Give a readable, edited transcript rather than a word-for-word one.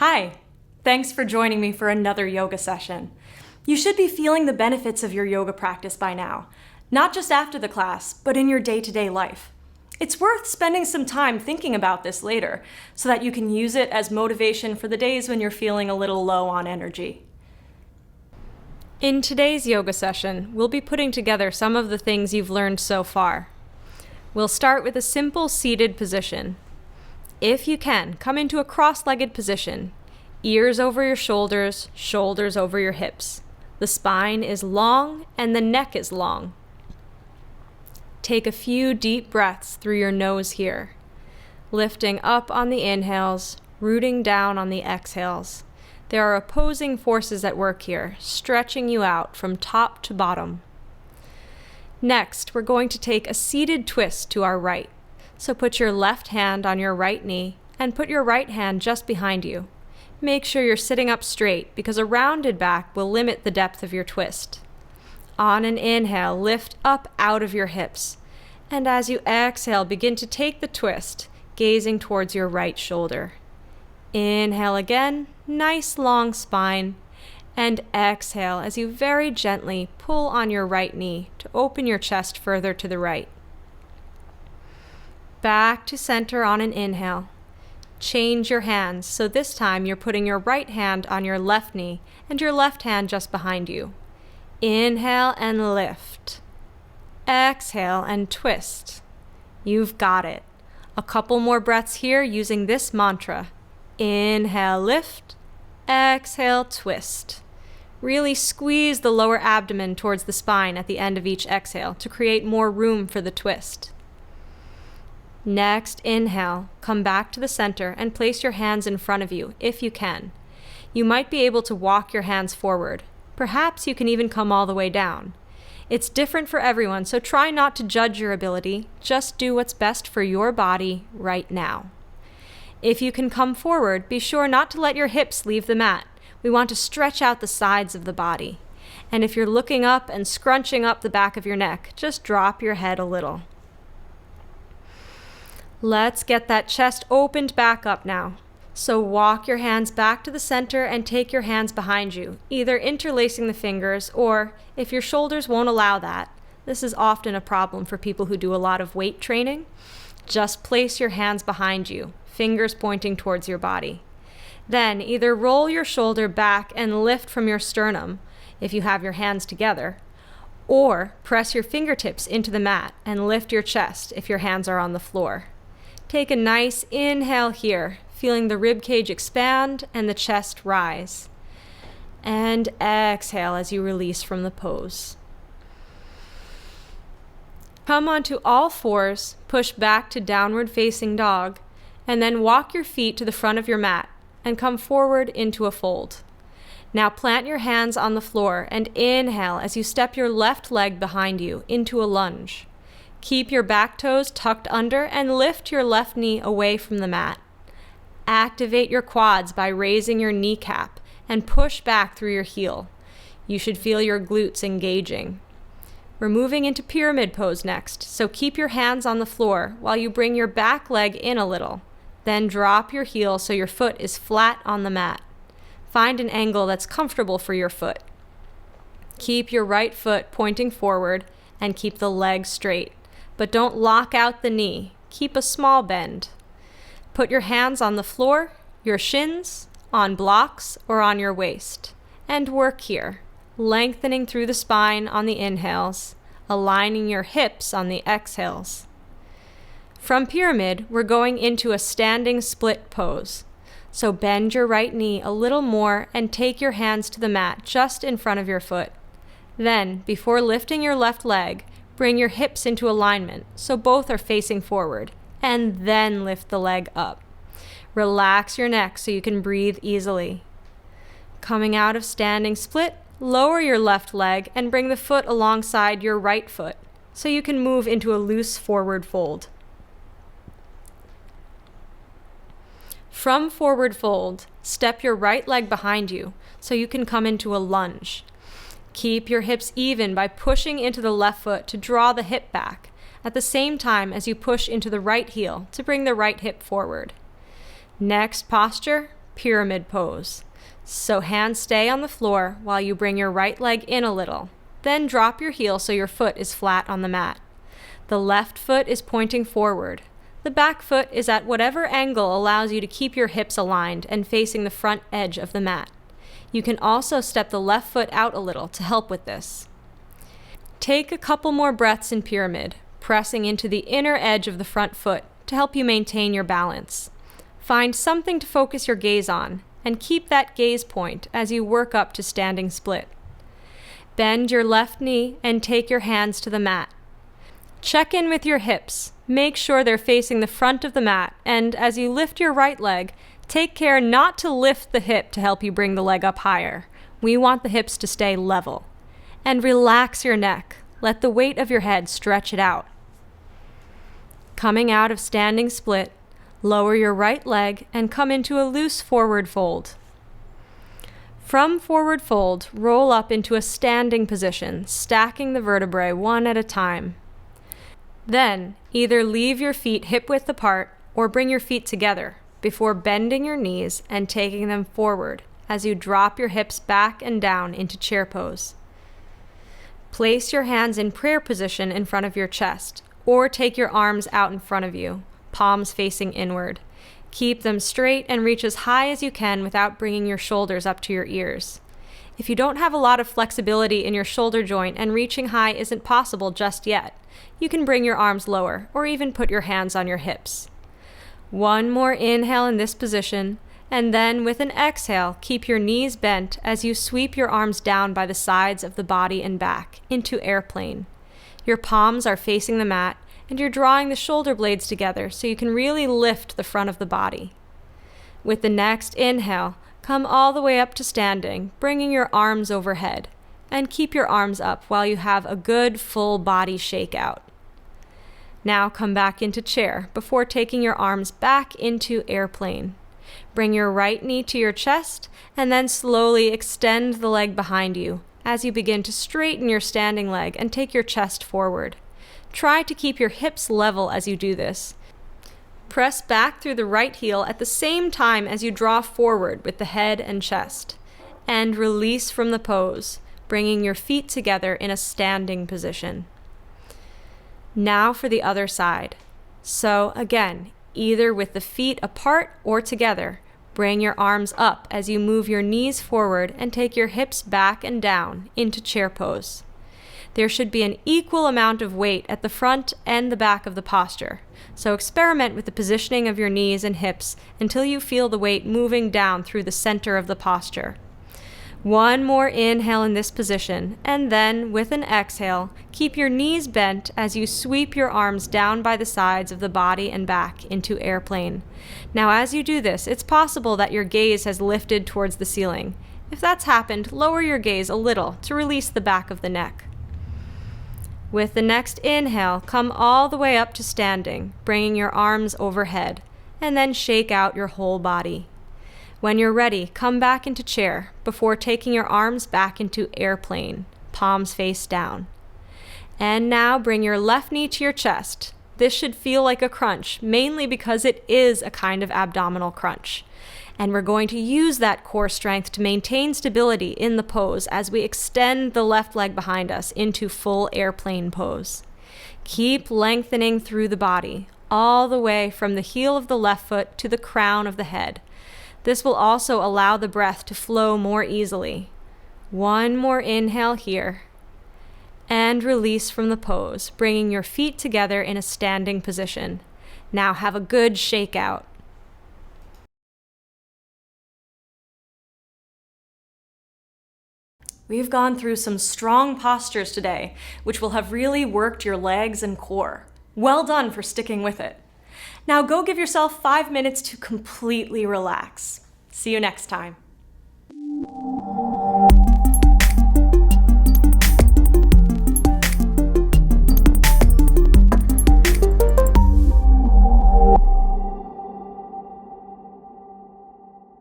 Hi, thanks for joining me for another yoga session. You should be feeling the benefits of your yoga practice by now, not just after the class, but in your day-to-day life. It's worth spending some time thinking about this later so that you can use it as motivation for the days when you're feeling a little low on energy. In today's yoga session, we'll be putting together some of the things you've learned so far. We'll start with a simple seated position. If you can, come into a cross-legged position. Ears over your shoulders, shoulders over your hips. The spine is long and the neck is long. Take a few deep breaths through your nose here, lifting up on the inhales, rooting down on the exhales. There are opposing forces at work here, stretching you out from top to bottom. Next, we're going to take a seated twist to our right. So put your left hand on your right knee and put your right hand just behind you. Make sure you're sitting up straight because a rounded back will limit the depth of your twist. On an inhale, lift up out of your hips. And as you exhale, begin to take the twist, gazing towards your right shoulder. Inhale again, nice long spine. And exhale as you very gently pull on your right knee to open your chest further to the right. Back to center on an inhale. Change your hands, so this time you're putting your right hand on your left knee and your left hand just behind you. Inhale and lift. Exhale and twist. You've got it. A couple more breaths here using this mantra. Inhale, lift. Exhale, twist. Really squeeze the lower abdomen towards the spine at the end of each exhale to create more room for the twist. Next, inhale, come back to the center and place your hands in front of you if you can. You might be able to walk your hands forward. Perhaps you can even come all the way down. It's different for everyone, so try not to judge your ability. Just do what's best for your body right now. If you can come forward, be sure not to let your hips leave the mat. We want to stretch out the sides of the body. And if you're looking up and scrunching up the back of your neck, just drop your head a little. Let's get that chest opened back up now. So walk your hands back to the center and take your hands behind you, either interlacing the fingers or, if your shoulders won't allow that, this is often a problem for people who do a lot of weight training, just place your hands behind you, fingers pointing towards your body. Then either roll your shoulder back and lift from your sternum, if you have your hands together, or press your fingertips into the mat and lift your chest if your hands are on the floor. Take a nice inhale here, feeling the rib cage expand and the chest rise. And exhale as you release from the pose. Come onto all fours, push back to downward facing dog, and then walk your feet to the front of your mat and come forward into a fold. Now plant your hands on the floor and inhale as you step your left leg behind you into a lunge. Keep your back toes tucked under and lift your left knee away from the mat. Activate your quads by raising your kneecap and push back through your heel. You should feel your glutes engaging. We're moving into pyramid pose next, so keep your hands on the floor while you bring your back leg in a little. Then drop your heel so your foot is flat on the mat. Find an angle that's comfortable for your foot. Keep your right foot pointing forward and keep the leg straight. But don't lock out the knee. Keep a small bend. Put your hands on the floor, your shins, on blocks, or on your waist. And work here, lengthening through the spine on the inhales, aligning your hips on the exhales. From pyramid, we're going into a standing split pose. So bend your right knee a little more and take your hands to the mat just in front of your foot. Then, before lifting your left leg, bring your hips into alignment so both are facing forward, and then lift the leg up. Relax your neck so you can breathe easily. Coming out of standing split, lower your left leg and bring the foot alongside your right foot so you can move into a loose forward fold. From forward fold, step your right leg behind you so you can come into a lunge. Keep your hips even by pushing into the left foot to draw the hip back, at the same time as you push into the right heel to bring the right hip forward. Next posture, pyramid pose. So hands stay on the floor while you bring your right leg in a little. Then drop your heel so your foot is flat on the mat. The left foot is pointing forward. The back foot is at whatever angle allows you to keep your hips aligned and facing the front edge of the mat. You can also step the left foot out a little to help with this. Take a couple more breaths in pyramid, pressing into the inner edge of the front foot to help you maintain your balance. Find something to focus your gaze on, and keep that gaze point as you work up to standing split. Bend your left knee and take your hands to the mat. Check in with your hips. Make sure they're facing the front of the mat, and as you lift your right leg, take care not to lift the hip to help you bring the leg up higher. We want the hips to stay level. And relax your neck. Let the weight of your head stretch it out. Coming out of standing split, lower your right leg and come into a loose forward fold. From forward fold, roll up into a standing position, stacking the vertebrae one at a time. Then, either leave your feet hip-width apart or bring your feet together before bending your knees and taking them forward as you drop your hips back and down into chair pose. Place your hands in prayer position in front of your chest, or take your arms out in front of you, palms facing inward. Keep them straight and reach as high as you can without bringing your shoulders up to your ears. If you don't have a lot of flexibility in your shoulder joint and reaching high isn't possible just yet, you can bring your arms lower or even put your hands on your hips. One more inhale in this position, and then with an exhale, keep your knees bent as you sweep your arms down by the sides of the body and back into airplane. Your palms are facing the mat, and you're drawing the shoulder blades together so you can really lift the front of the body. With the next inhale, come all the way up to standing, bringing your arms overhead, and keep your arms up while you have a good full body shakeout. Now come back into chair before taking your arms back into airplane. Bring your right knee to your chest, and then slowly extend the leg behind you as you begin to straighten your standing leg and take your chest forward. Try to keep your hips level as you do this. Press back through the right heel at the same time as you draw forward with the head and chest. And release from the pose, bringing your feet together in a standing position. Now for the other side. So again, either with the feet apart or together, bring your arms up as you move your knees forward and take your hips back and down into chair pose. There should be an equal amount of weight at the front and the back of the posture, so experiment with the positioning of your knees and hips until you feel the weight moving down through the center of the posture. One more inhale in this position, and then with an exhale, keep your knees bent as you sweep your arms down by the sides of the body and back into airplane. Now as you do this, it's possible that your gaze has lifted towards the ceiling. If that's happened, lower your gaze a little to release the back of the neck. With the next inhale, come all the way up to standing, bringing your arms overhead, and then shake out your whole body. When you're ready, come back into chair before taking your arms back into airplane, palms face down. And now bring your left knee to your chest. This should feel like a crunch, mainly because it is a kind of abdominal crunch. And we're going to use that core strength to maintain stability in the pose as we extend the left leg behind us into full airplane pose. Keep lengthening through the body, all the way from the heel of the left foot to the crown of the head. This will also allow the breath to flow more easily. One more inhale here. And release from the pose, bringing your feet together in a standing position. Now have a good shakeout. We've gone through some strong postures today, which will have really worked your legs and core. Well done for sticking with it. Now go give yourself 5 minutes to completely relax. See you next time.